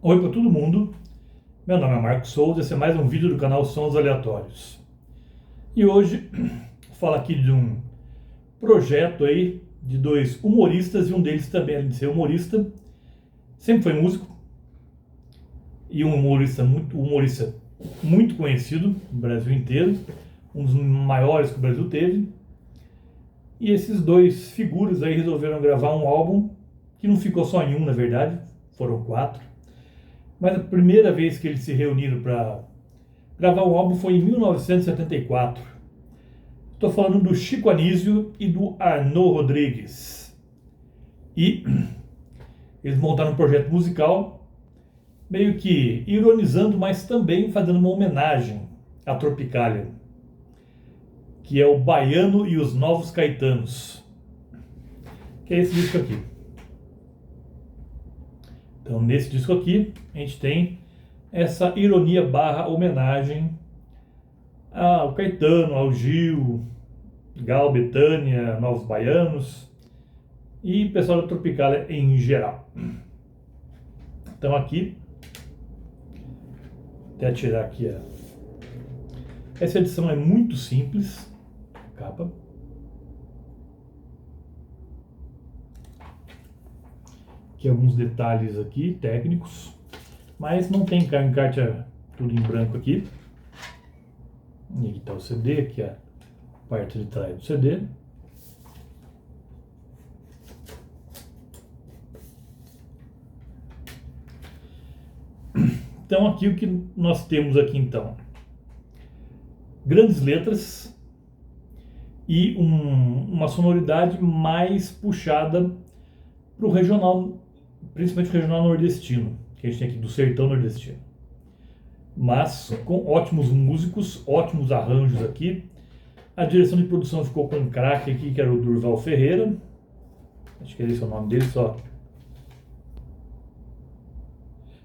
Oi para todo mundo, meu nome é Marcos Souza, esse é mais um vídeo do canal Sons Aleatórios. E hoje vou falar aqui de um projeto aí de dois humoristas, e um deles também, além de ser humorista, sempre foi músico, e um humorista muito conhecido no Brasil inteiro, um dos maiores que o Brasil teve. E esses dois figuras aí resolveram gravar um álbum, que não ficou só em um, na verdade, foram 4. Mas a primeira vez que eles se reuniram para gravar um álbum foi em 1974. Estou falando do Chico Anísio e do Arnaud Rodrigues. E eles montaram um projeto musical, meio que ironizando, mas também fazendo uma homenagem à Tropicália, que é o Baiano e os Novos Caetanos, que é esse disco aqui. Então, nesse disco aqui, a gente tem essa ironia barra homenagem ao Caetano, ao Gil, Gal, Bethânia, Novos Baianos e pessoal da Tropicália em geral. Então aqui, até tirar aqui essa edição é muito simples, capa. Aqui alguns detalhes aqui técnicos, mas não tem encarte tudo em branco aqui. E aqui está o CD, aqui a parte de trás do CD. Então aqui o que nós temos aqui então, grandes letras e uma sonoridade mais puxada para o regional, principalmente o regional nordestino, que a gente tem aqui do sertão nordestino. Mas com ótimos músicos, ótimos arranjos aqui. A direção de produção ficou com um craque aqui, que era o Durval Ferreira. Acho que esse é o nome dele só.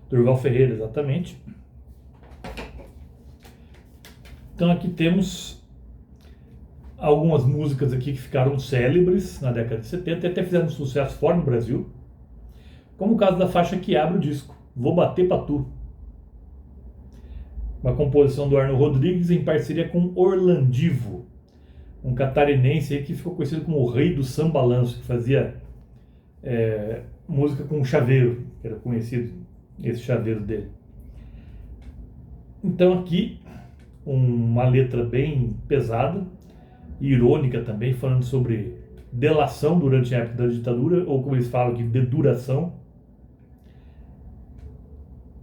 Durval Ferreira, exatamente. Então aqui temos algumas músicas aqui que ficaram célebres na década de 70 e até fizeram sucesso fora do Brasil, como o caso da faixa que abre o disco, Vou Bater Pra Tu, uma composição do Arnaud Rodrigues em parceria com Orlandivo, um catarinense aí que ficou conhecido como o rei do sambalanço, que fazia música com chaveiro, que era conhecido esse chaveiro dele. Então aqui uma letra bem pesada e irônica também, falando sobre delação durante a época da ditadura, ou como eles falam aqui, deduração.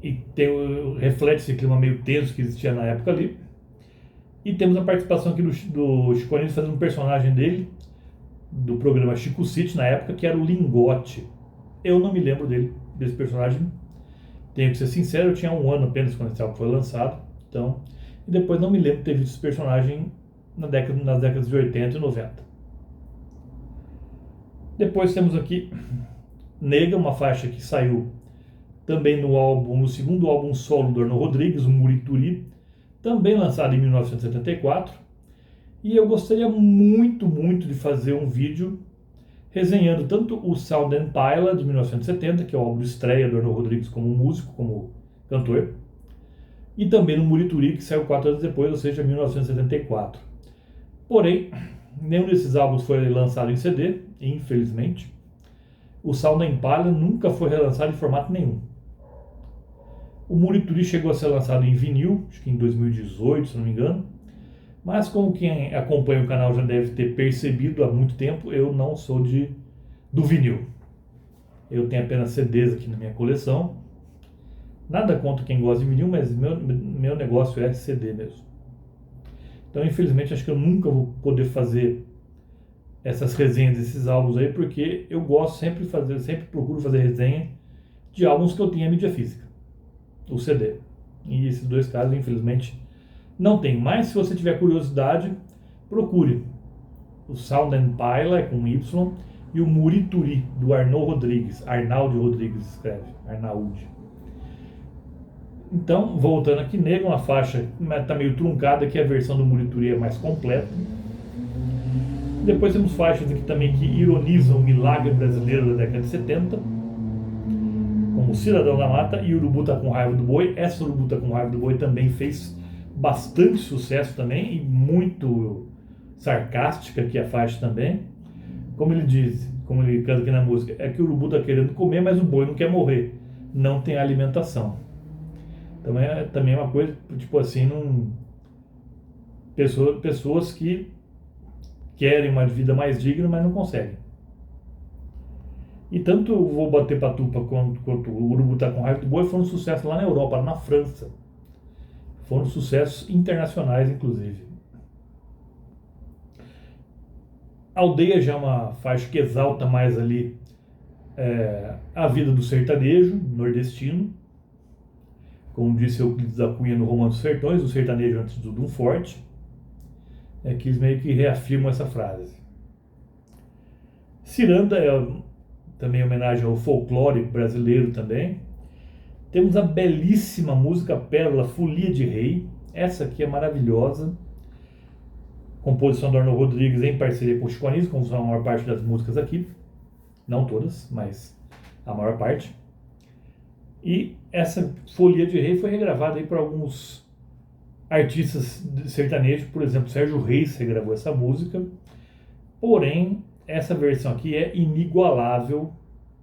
E reflete esse clima meio tenso que existia na época ali. E temos a participação aqui do Chico Anísio fazendo um personagem dele, do programa Chico City na época, que era o Lingote. Eu não me lembro desse personagem, tenho que ser sincero, eu tinha 1 ano apenas quando esse álbum foi lançado, então, e depois não me lembro de ter visto esse personagem nas décadas de 80 e 90. Depois temos aqui Nega, uma faixa que saiu também no segundo álbum solo do Arnaud Rodrigues, o Murituri, também lançado em 1974. E eu gostaria muito de fazer um vídeo resenhando tanto o Sound and Pila de 1970, que é o álbum de estreia do Arnaud Rodrigues como músico, como cantor, e também no Murituri, que saiu 4 anos depois, ou seja, 1974. Porém, nenhum desses álbuns foi lançado em CD, infelizmente. O Sound and Pila nunca foi relançado em formato nenhum. O Murituri chegou a ser lançado em vinil, acho que em 2018, se não me engano. Mas como quem acompanha o canal já deve ter percebido há muito tempo, eu não sou do vinil. Eu tenho apenas CDs aqui na minha coleção. Nada contra quem gosta de vinil, mas meu negócio é CD mesmo. Então, infelizmente, acho que eu nunca vou poder fazer essas resenhas desses álbuns aí, porque eu gosto sempre procuro fazer resenha de álbuns que eu tenho a mídia física, o CD. E esses dois casos, infelizmente, não tem. Mas se você tiver curiosidade, procure o Sound and Pila, com Y, e o Murituri, do Arnaud Rodrigues. Arnaldo Rodrigues escreve, Arnaud. Então, voltando aqui, Nega, uma faixa que está meio truncada, que a versão do Murituri é mais completa. Depois temos faixas aqui também que ironizam o milagre brasileiro da década de 70, como O Cidadão da Mata e Urubu Tá com Raiva do Boi. Essa Urubu Tá com Raiva do Boi também fez bastante sucesso também e muito sarcástica aqui a faixa também. Como ele diz, como ele canta aqui na música, é que o urubu tá querendo comer, mas o boi não quer morrer. Não tem alimentação. Também é uma coisa, tipo assim, pessoas que querem uma vida mais digna, mas não conseguem. E tanto o Vou Bater Patupa quanto o Urubu Tá com Raiva do Boi foram um sucesso lá na Europa, lá na França. Foram sucessos internacionais, inclusive. Aldeia já é uma faixa que exalta mais ali a vida do sertanejo nordestino. Como disse Euclides da Cunha no Romance dos Sertões, o sertanejo antes de tudo um forte. Que eles meio que reafirmam essa frase. Ciranda é também homenagem ao folclore brasileiro também. Temos a belíssima música pérola Folia de Rei. Essa aqui é maravilhosa. Composição do Arno Rodrigues em parceria com o Chico Anísio, como são a maior parte das músicas aqui. Não todas, mas a maior parte. E essa Folia de Rei foi regravada aí por alguns artistas sertanejos. Por exemplo, Sérgio Reis regravou essa música. Porém, essa versão aqui é inigualável,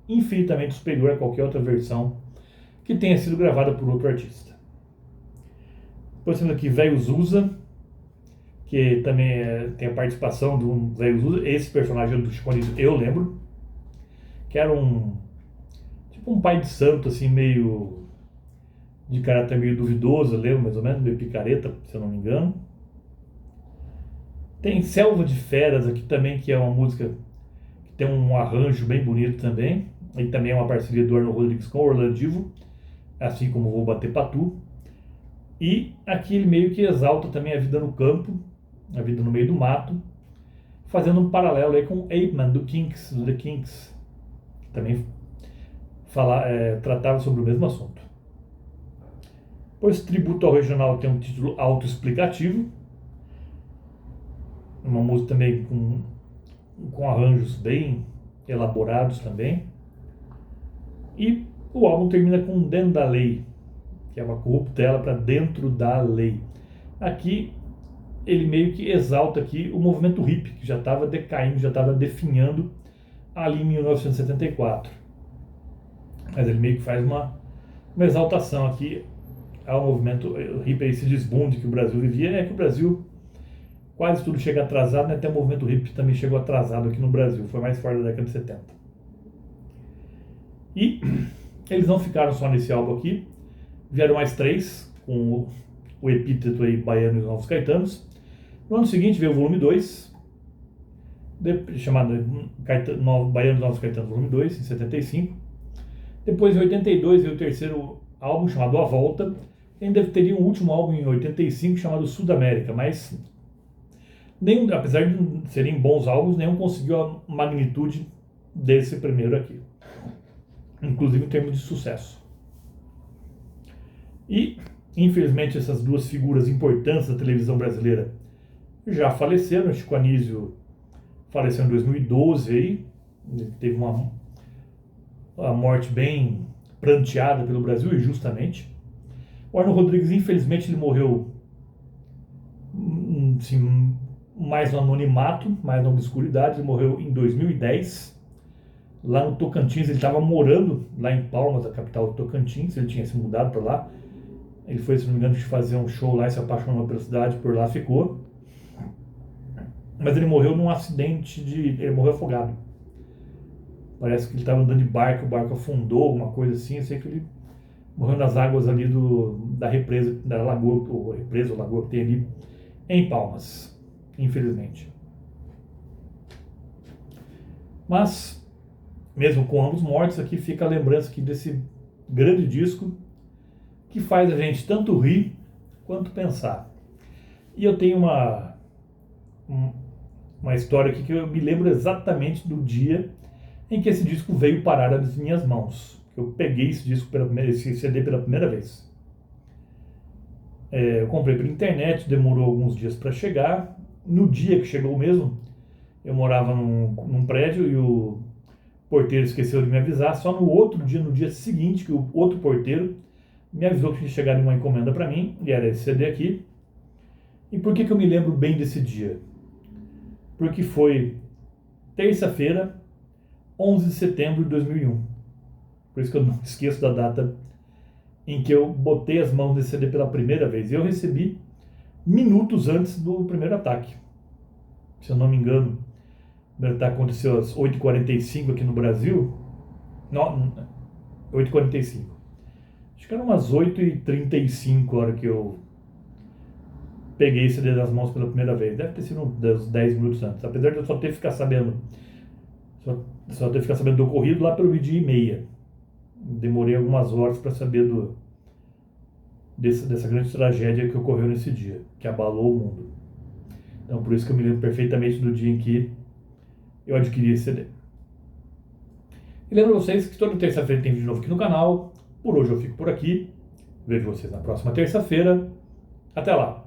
infinitamente superior a qualquer outra versão que tenha sido gravada por outro artista. Depois temos aqui Velho Zusa, que também tem a participação do Velho Zusa. Esse personagem do Chico Anísio eu lembro, que era tipo um pai de santo, assim, meio de caráter meio duvidoso, eu lembro mais ou menos, meio picareta, se eu não me engano. Tem Selva de Feras aqui também, que é uma música que tem um arranjo bem bonito também. E também é uma parceria do Arno Rodrigues com o Orlandivo, assim como Vou Bater Patu. E aqui ele meio que exalta também a vida no campo, a vida no meio do mato, fazendo um paralelo aí com Ape Man, do The Kinks, que também tratava sobre o mesmo assunto. Pois Tributo ao Regional tem um título autoexplicativo, uma música também com arranjos bem elaborados também. E o álbum termina com Dentro da Lei, que é uma corruptela para Dentro da Lei. Aqui ele meio que exalta aqui o movimento hippie, que já estava decaindo, já estava definhando ali em 1974. Mas ele meio que faz uma exaltação aqui ao movimento hippie, esse desbunde que o Brasil vivia. Que o Brasil quase tudo chega atrasado, né? Até o movimento hippie também chegou atrasado aqui no Brasil, foi mais fora da década de 70. E eles não ficaram só nesse álbum aqui, vieram mais 3, com o epíteto aí Baiano e os Novos Caetanos. No ano seguinte veio o volume 2, chamado Baiano e os Novos Caetanos, volume 2, em 75. Depois, em 82, veio o terceiro álbum, chamado A Volta. Ainda teria um último álbum em 85, chamado Sudamérica, mas apesar de serem bons álbuns, nenhum conseguiu a magnitude desse primeiro aqui, inclusive em termos de sucesso. E, infelizmente, essas duas figuras importantes da televisão brasileira já faleceram. Chico Anísio faleceu em 2012, aí, teve uma morte bem pranteada pelo Brasil, injustamente. O Arno Rodrigues, infelizmente, ele morreu assim, mais no anonimato, mais na obscuridade. Ele morreu em 2010, lá no Tocantins. Ele estava morando lá em Palmas, a capital do Tocantins. Ele tinha se mudado para lá. Ele foi, se não me engano, fazer um show lá e se apaixonou pela cidade, por lá ficou. Mas ele morreu num acidente ele morreu afogado. Parece que ele estava andando de barco, o barco afundou, alguma coisa assim. Eu sei que ele morreu nas águas ali da represa, da lagoa, ou lagoa que tem ali em Palmas, infelizmente. Mas, mesmo com ambos mortos, aqui fica a lembrança aqui desse grande disco que faz a gente tanto rir quanto pensar. E eu tenho uma história aqui que eu me lembro exatamente do dia em que esse disco veio parar nas minhas mãos. Eu peguei esse CD pela primeira vez. Eu comprei pela internet, demorou alguns dias para chegar. No dia que chegou mesmo, eu morava num prédio e o porteiro esqueceu de me avisar, só no outro dia, no dia seguinte, que o outro porteiro me avisou que tinha chegado uma encomenda para mim, e era esse CD aqui. E por que eu me lembro bem desse dia? Porque foi terça-feira, 11 de setembro de 2001. Por isso que eu não esqueço da data em que eu botei as mãos nesse CD pela primeira vez. E eu recebi minutos antes do primeiro ataque. Se eu não me engano, o primeiro ataque aconteceu às 8h45 aqui no Brasil. Não, 8h45. Acho que eram umas 8h35 a hora que eu peguei esse CD nas mãos pela primeira vez. Deve ter sido uns 10 minutos antes. Apesar de eu só ter ficado sabendo do ocorrido lá pelo 12h30. Demorei algumas horas para saber dessa grande tragédia que ocorreu nesse dia, que abalou o mundo. Então por isso que eu me lembro perfeitamente do dia em que eu adquiri esse CD. E lembro vocês que toda terça-feira tem vídeo novo aqui no canal. Por hoje eu fico por aqui. Vejo vocês na próxima terça-feira. Até lá!